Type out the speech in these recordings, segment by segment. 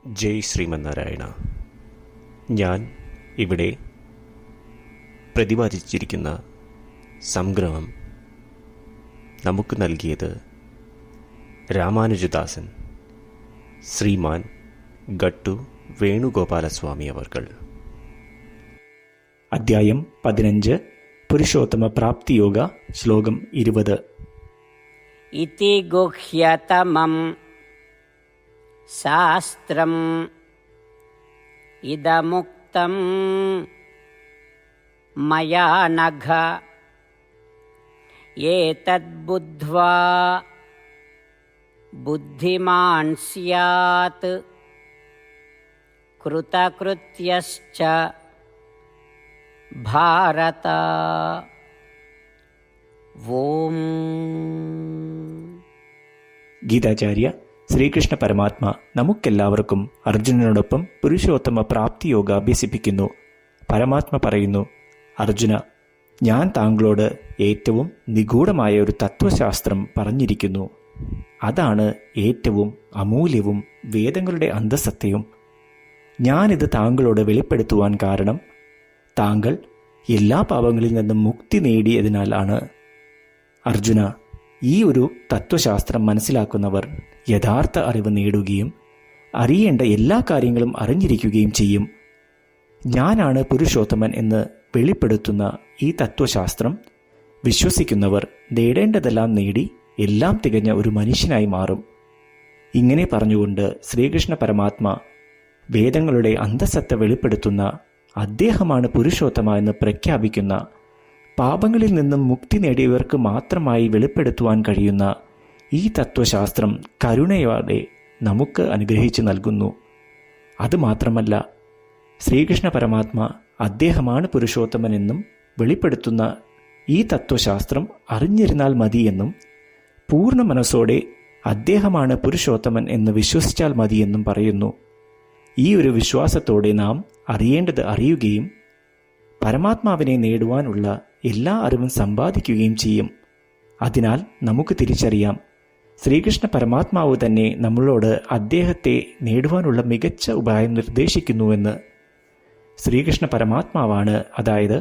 ജയ് ശ്രീമന്നാരായണ. ഞാൻ ഇവിടെ പ്രതിപാദിച്ചിരിക്കുന്ന സംഗ്രഹം നമുക്ക് നൽകിയത് രാമാനുജദാസൻ ശ്രീമാൻ ഗട്ടു വേണുഗോപാലസ്വാമി അവർകൾ. അധ്യായം 15 പുരുഷോത്തമ പ്രാപ്തിയോഗ. ശ്ലോകം 20. ഇതി ഗുഹ്യതമം ശാസ്ത്രം ഇദമുക്തം മയാ നഘ ഏതദ്ബുദ്ധ്വാ ബുദ്ധിമാൻ സ്യാത് കൃതകൃത്യശ്ച ഭാരത. ഓം. ഗീതാചാര്യ ശ്രീകൃഷ്ണ പരമാത്മ നമുക്കെല്ലാവർക്കും അർജുനനോടൊപ്പം പുരുഷോത്തമ പ്രാപ്തിയോഗ അഭ്യസിപ്പിക്കുന്നു. പരമാത്മ പറയുന്നു, അർജുന, ഞാൻ താങ്കളോട് ഏറ്റവും നിഗൂഢമായ ഒരു തത്വശാസ്ത്രം പറഞ്ഞിരിക്കുന്നു. അതാണ് ഏറ്റവും അമൂല്യവും വേദങ്ങളുടെ അന്തസത്തയും. ഞാനിത് താങ്കളോട് വെളിപ്പെടുത്തുവാൻ കാരണം താങ്കൾ എല്ലാ പാപങ്ങളിൽ നിന്നും മുക്തി നേടിയതിനാലാണ്. അർജുന, ഈ ഒരു തത്വശാസ്ത്രം മനസ്സിലാക്കുന്നവർ യഥാർത്ഥ അറിവ് നേടുകയും അറിയേണ്ട എല്ലാ കാര്യങ്ങളും അറിഞ്ഞിരിക്കുകയും ചെയ്യും. ഞാനാണ് പുരുഷോത്തമൻ എന്ന് വെളിപ്പെടുത്തുന്ന ഈ തത്വശാസ്ത്രം വിശ്വസിക്കുന്നവർ നേടേണ്ടതെല്ലാം നേടി എല്ലാം തികഞ്ഞ ഒരു മനുഷ്യനായി മാറും. ഇങ്ങനെ പറഞ്ഞുകൊണ്ട് ശ്രീകൃഷ്ണ പരമാത്മ വേദങ്ങളുടെ അന്തസത്ത വെളിപ്പെടുത്തുന്ന, അദ്ദേഹമാണ് പുരുഷോത്തമ എന്ന് പ്രഖ്യാപിക്കുന്ന, പാപങ്ങളിൽ നിന്നും മുക്തി നേടിയവർക്ക് മാത്രമായി വെളിപ്പെടുത്തുവാൻ കഴിയുന്ന ഈ തത്വശാസ്ത്രം കരുണയോടെ നമുക്ക് അനുഗ്രഹിച്ചു നൽകുന്നു. അതുമാത്രമല്ല, ശ്രീകൃഷ്ണ പരമാത്മ അദ്ദേഹമാണ് പുരുഷോത്തമനെന്നും വെളിപ്പെടുത്തുന്ന ഈ തത്വശാസ്ത്രം അറിഞ്ഞിരുന്നാൽ മതിയെന്നും പൂർണ്ണ മനസ്സോടെ അദ്ദേഹമാണ് പുരുഷോത്തമൻ എന്ന് വിശ്വസിച്ചാൽ മതിയെന്നും പറയുന്നു. ഈ ഒരു വിശ്വാസത്തോടെ നാം അറിയേണ്ടത് അറിയുകയും പരമാത്മാവിനെ നേടുവാനുള്ള എല്ലാ അറിവും സമ്പാദിക്കുകയും ചെയ്യും. അതിനാൽ നമുക്ക് തിരിച്ചറിയാം, ശ്രീകൃഷ്ണ പരമാത്മാവ് തന്നെ നമ്മളോട് അദ്ദേഹത്തെ നേടുവാനുള്ള മികച്ച ഉപായം നിർദ്ദേശിക്കുന്നുവെന്ന്. ശ്രീകൃഷ്ണ പരമാത്മാവാണ്, അതായത്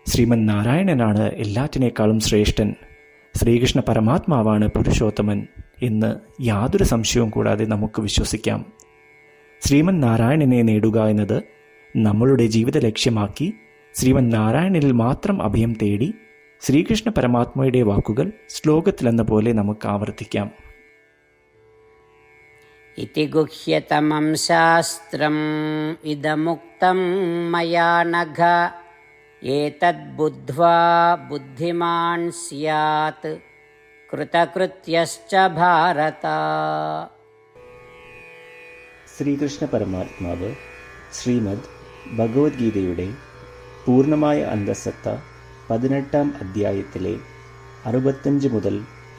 ശ്രീമൻ നാരായണനാണ് എല്ലാറ്റിനേക്കാളും ശ്രേഷ്ഠൻ. ശ്രീകൃഷ്ണ പരമാത്മാവാണ് പുരുഷോത്തമൻ എന്ന് യാതൊരു സംശയവും കൂടാതെ നമുക്ക് വിശ്വസിക്കാം. ശ്രീമൻ നാരായണനെ നേടുക എന്നത് നമ്മളുടെ ജീവിത ലക്ഷ്യമാക്കി ശ്രീമൻ നാരായണനിൽ മാത്രം അഭയം തേടി ശ്രീകൃഷ്ണ പരമാത്മയുടെ വാക്കുകൾ ശ്ലോകത്തിലെന്ന പോലെ നമുക്ക് ആവർത്തിക്കാം. ഇതി ഗുഹ്യതമം ശാസ്ത്രം ഇദമുക്തം മയാ നഘ ഏതദ്ബുദ്ധ്വാ ബുദ്ധിമാൻ സ്യാത് കൃതകൃത്യശ്ച ഭാരത. ശ്രീകൃഷ്ണ പരമാത്മാവ് ശ്രീമദ് ഭഗവത്ഗീതയുടെ പൂർണ്ണമായ അന്തസത്ത 18-ാം അധ്യായത്തിലെ 65 മുതൽ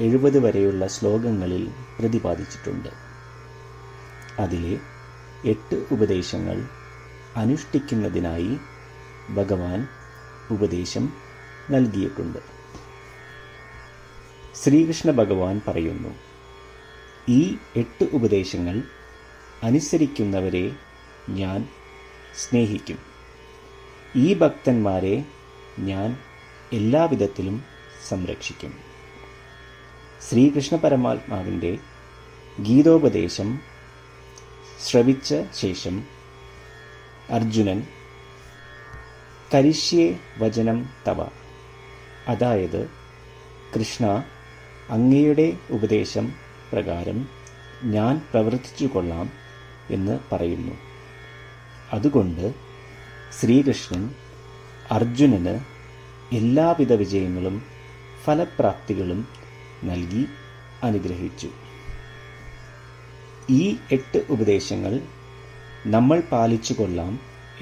70 വരെയുള്ള ശ്ലോകങ്ങളിൽ പ്രതിപാദിച്ചിട്ടുണ്ട്. അതിലെ 8 ഉപദേശങ്ങൾ അനുഷ്ഠിക്കുന്നതിനായി ഭഗവാൻ ഉപദേശം നൽകിയിട്ടുണ്ട്. ശ്രീകൃഷ്ണ ഭഗവാൻ പറയുന്നു, ഈ 8 ഉപദേശങ്ങൾ അനുസരിക്കുന്നവരെ ഞാൻ സ്നേഹിക്കും. ഈ ഭക്തന്മാരെ ഞാൻ എല്ലാവിധത്തിലും സംരക്ഷിക്കും. ശ്രീകൃഷ്ണ പരമാത്മാവിൻ്റെ ഗീതോപദേശം ശ്രവിച്ച ശേഷം അർജുനൻ കരിഷ്യേ വചനം തവ, അതായത് കൃഷ്ണ, അങ്ങയുടെ ഉപദേശം പ്രകാരം ഞാൻ പ്രവർത്തിച്ചു കൊള്ളാം എന്ന് പറയുന്നു. അതുകൊണ്ട് ശ്രീകൃഷ്ണൻ അർജുനന് എല്ലാവിധ വിജയങ്ങളും ഫലപ്രാപ്തികളും നൽകി അനുഗ്രഹിച്ചു. ഈ 8 ഉപദേശങ്ങൾ നമ്മൾ പാലിച്ചു കൊള്ളാം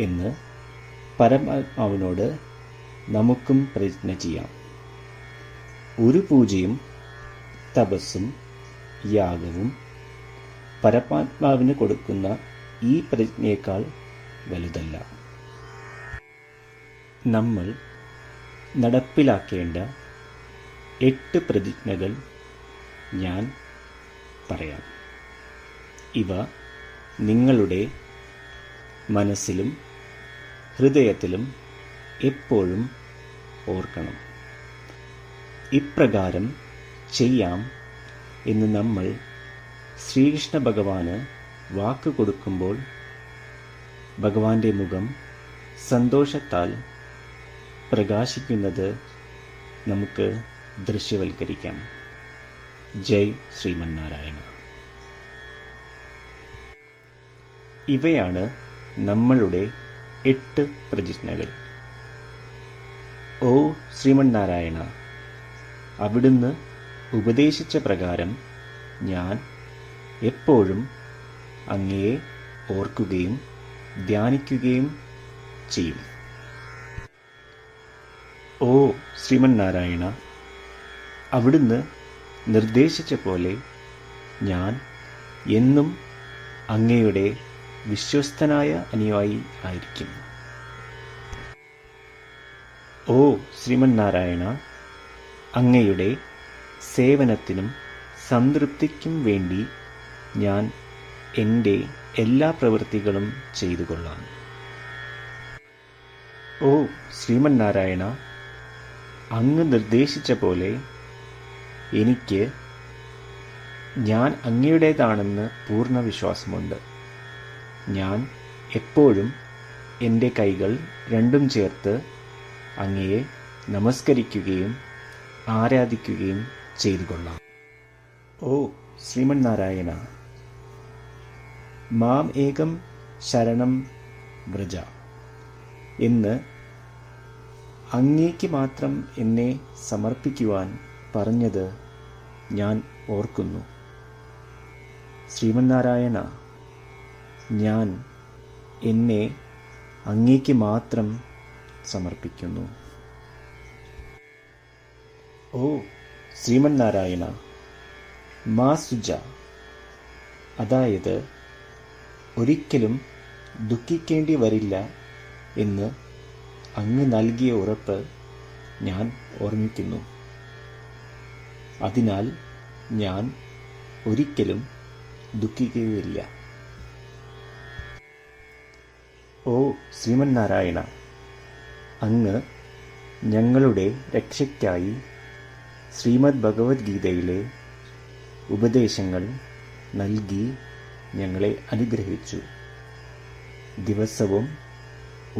എന്ന് പരമാത്മാവിനോട് നമുക്കും പ്രതിജ്ഞ ചെയ്യാം. ഒരു പൂജയും തപസ്സും യാഗവും പരമാത്മാവിന് കൊടുക്കുന്ന ഈ പ്രതിജ്ഞയേക്കാൾ വലുതല്ല. നമ്മൾ നടപ്പിലാക്കേണ്ട 8 പ്രതിജ്ഞകൾ ഞാൻ പറയാം. ഇവ നിങ്ങളുടെ മനസ്സിലും ഹൃദയത്തിലും എപ്പോഴും ഓർക്കണം. ഇപ്രകാരം ചെയ്യാം എന്ന് നമ്മൾ ശ്രീകൃഷ്ണ ഭഗവാന് വാക്ക് കൊടുക്കുമ്പോൾ ഭഗവാന്റെ മുഖം സന്തോഷത്താൽ പ്രകാശിക്കുന്നത് നമുക്ക് ദൃശ്യവൽക്കരിക്കാം. ജയ് ശ്രീമന്നാരായണ. ഇവയാണ് നമ്മളുടെ 8 പ്രതിജ്ഞകൾ. ഓ ശ്രീമന്നാരായണ, അവിടുന്ന് ഉപദേശിച്ച പ്രകാരം ഞാൻ എപ്പോഴും അങ്ങയെ ഓർക്കുകയും ധ്യാനിക്കുകയും ചെയ്യും. ഓ ശ്രീമന്നാരായണ, അവിടുന്ന് നിർദ്ദേശിച്ച പോലെ ഞാൻ എന്നും അങ്ങയുടെ വിശ്വസ്തനായ അനുയായി ആയിരിക്കും. ഓ ശ്രീമന്നാരായണ, അങ്ങയുടെ സേവനത്തിനും സംതൃപ്തിക്കും വേണ്ടി ഞാൻ എൻ്റെ എല്ലാ പ്രവൃത്തികളും ചെയ്തുകൊള്ളാം. ഓ ശ്രീമന്നാരായണ, അങ്ങ് നിർദ്ദേശിച്ച പോലെ എനിക്ക് ഞാൻ അങ്ങയുടേതാണെന്ന് പൂർണ്ണ വിശ്വാസമുണ്ട്. ഞാൻ എപ്പോഴും എൻ്റെ കൈകൾ രണ്ടും ചേർത്ത് അങ്ങയെ നമസ്കരിക്കുകയും ആരാധിക്കുകയും ചെയ്തുകൊള്ളാം. ഓ ശ്രീമന്നാരായണ, മാം ഏകം ശരണം വ്രജ എന്ന് അങ്ങേക്ക് മാത്രം എന്നെ സമർപ്പിക്കുവാൻ പറഞ്ഞത് ഞാൻ ഓർക്കുന്നു. ശ്രീമന്നാരായണ, ഞാൻ എന്നെ അങ്ങേക്ക് മാത്രം സമർപ്പിക്കുന്നു. ഓ ശ്രീമന്നാരായണ, മാ സുജ, അതായത് ഒരിക്കലും ദുഃഖിക്കേണ്ടി വരില്ല എന്ന് അങ്ങ് നൽകിയ ഉറപ്പ് ഞാൻ ഓർമ്മിക്കുന്നു. അതിനാൽ ഞാൻ ഒരിക്കലും ദുഃഖിക്കുകയില്ല. ഓ ശ്രീമന്നാരായണ, അങ്ങ് ഞങ്ങളുടെ രക്ഷയ്ക്കായി ശ്രീമദ് ഭഗവത്ഗീതയിലെ ഉപദേശങ്ങൾ നൽകി ഞങ്ങളെ അനുഗ്രഹിച്ചു. ദിവസവും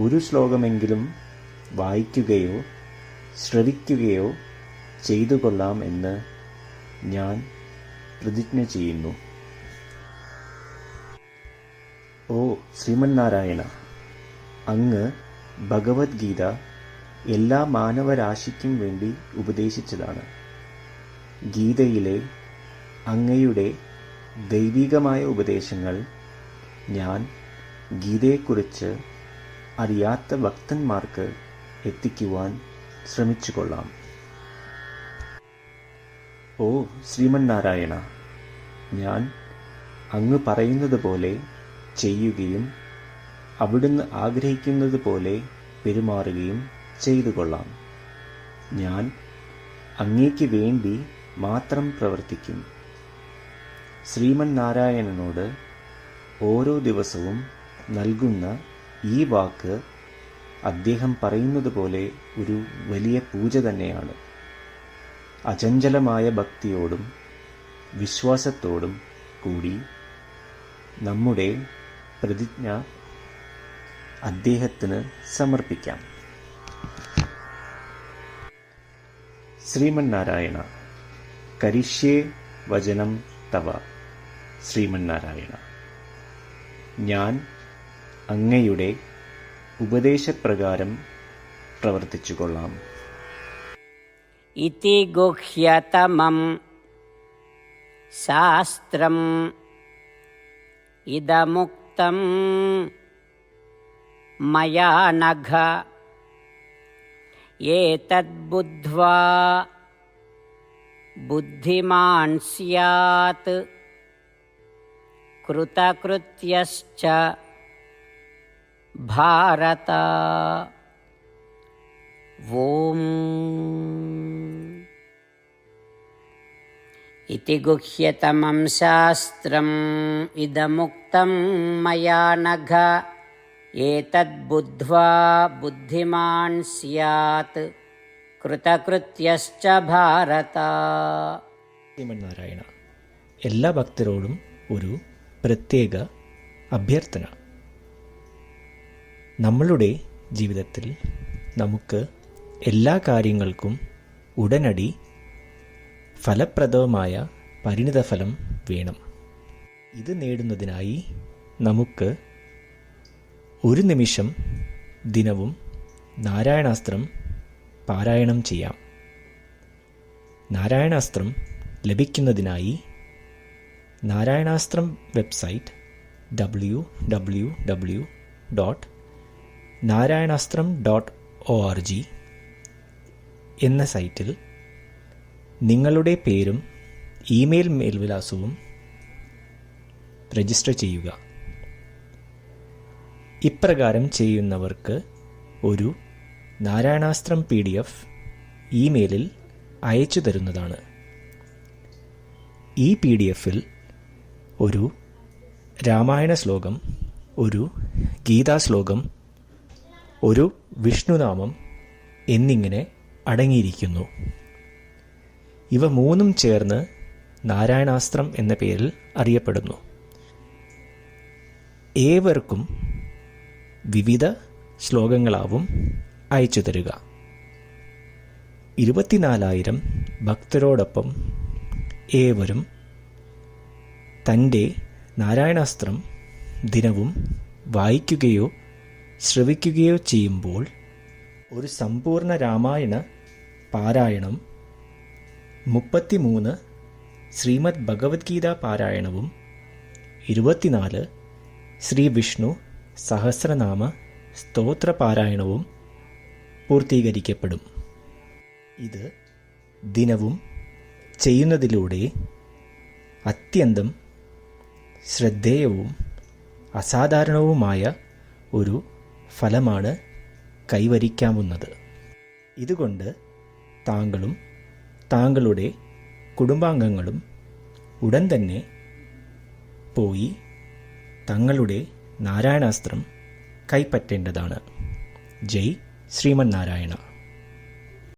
ഒരു ശ്ലോകമെങ്കിലും വായിക്കുകയോ ശ്രവിക്കുകയോ ചെയ്തു കൊള്ളാം എന്ന് ഞാൻ പ്രതിജ്ഞ ചെയ്യുന്നു. ഓ ശ്രീമന്നാരായണ, അങ്ങ് ഭഗവത്ഗീത എല്ലാ മാനവരാശിക്കും വേണ്ടി ഉപദേശിച്ചതാണ്. ഗീതയിലെ അങ്ങയുടെ ദൈവികമായ ഉപദേശങ്ങൾ ഞാൻ ഗീതയെക്കുറിച്ച് അറിയാത്ത ഭക്തന്മാർക്ക് എത്തിക്കുവാൻ ശ്രമിച്ചുകൊള്ളാം. ഓ ശ്രീമന്നാരായണ, ഞാൻ അങ്ങ് പറയുന്നത് പോലെ ചെയ്യുകയും അവിടുന്ന് ആഗ്രഹിക്കുന്നത് പോലെ പെരുമാറുകയും ചെയ്തു കൊള്ളാം. ഞാൻ അങ്ങേക്ക് വേണ്ടി മാത്രം പ്രവർത്തിക്കും. ശ്രീമന്നാരായണനോട് ഓരോ ദിവസവും നൽകുന്ന ഈ വാക്ക് അദ്ദേഹം പറയുന്നത് പോലെ ഒരു വലിയ പൂജ തന്നെയാണ്. അചഞ്ചലമായ ഭക്തിയോടും വിശ്വാസത്തോടും കൂടി നമ്മുടെ പ്രതിജ്ഞ അദ്ദേഹത്തിന് സമർപ്പിക്കാം. ശ്രീമന്നാരായണ, കരിഷ്യേ വചനം തവ. ശ്രീമന്നാരായണ, ഞാൻ അങ്ങയുടെ ഉപദേശപ്രകാരം പ്രവർത്തിച്ചുകൊള്ളാം. ഇതി ഗുഹ്യതമം ശാസ്ത്രം ഇദമുക്തം മയാ നഘ ഏതദ്ബുദ്ധ്വാ ബുദ്ധിമാൻ സ്യാത് കൃതകൃത്യശ്ച ഭാരത. ഓം ഇതി ഗുഹ്യതമം ശാസ്ത്രം ഇദമുക്തം कृतं मया नघ एतद्बुद्ध्वा बुद्धिमान् स्यात् कृतकृत्यश्च भारत. ശ്രീമന്നാരായണ, എല്ലാ ഭക്തരോടും ഒരു പ്രത്യേക അഭ്യർത്ഥന. നമ്മളുടെ ജീവിതത്തിൽ നമുക്ക് എല്ലാ കാര്യങ്ങൾക്കും ഉടനടി ഫലപ്രദമായ പരിണിതഫലം വേണം. ഇത് നേടുന്നതിനായി നമുക്ക് ഒരു നിമിഷം ദിനവും നാരായണാസ്ത്രം പാരായണം ചെയ്യാം. നാരായണാസ്ത്രം ലഭിക്കുന്നതിനായി നാരായണാസ്ത്രം വെബ്സൈറ്റ് www.narayanaastram.org എന്ന സൈറ്റിൽ നിങ്ങളുടെ പേരും ഇമെയിൽ മേൽവിലാസവും രജിസ്റ്റർ ചെയ്യുക. ഇപ്രകാരം ചെയ്യുന്നവർക്ക് ഒരു നാരായണാസ്ത്രം PDF ഇമെയിലിൽ അയച്ചു തരുന്നതാണ്. ഈ PDF-ൽ ഒരു രാമായണ ശ്ലോകം, ഒരു ഗീതാശ്ലോകം, ഒരു വിഷ്ണുനാമം എന്നിങ്ങനെ അടങ്ങിയിരിക്കുന്നു. ഇവ മൂന്നും ചേർന്ന് നാരായണാസ്ത്രം എന്ന പേരിൽ അറിയപ്പെടുന്നു. ഏവർക്കും വിവിധ ശ്ലോകങ്ങളാവും അയച്ചു തരിക. 24,000 ഭക്തരോടൊപ്പം ഏവരും തൻ്റെ നാരായണാസ്ത്രം ദിനവും വായിക്കുകയോ ശ്രവിക്കുകയോ ചെയ്യുമ്പോൾ ഒരു സമ്പൂർണ്ണ രാമായണ പാരായണം, 33 ശ്രീമദ് ഭഗവത്ഗീത പാരായണവും 24 ശ്രീ വിഷ്ണു സഹസ്രനാമ സ്തോത്ര പാരായണവും പൂർത്തീകരിക്കപ്പെടും. ഇത് ദിനവും ചെയ്യുന്നതിലൂടെ അത്യന്തം ശ്രദ്ധേയവും അസാധാരണവുമായ ഒരു ഫലമാണ് കൈവരിക്കാവുന്നത്. ഇതുകൊണ്ട് താങ്കളും താങ്കളുടെ കുടുംബാംഗങ്ങളും ഉടൻ തന്നെ പോയി തങ്ങളുടെ നാരായണാസ്ത്രം കൈപ്പറ്റേണ്ടതാണ്. ജയ് ശ്രീമന്നാരായണ.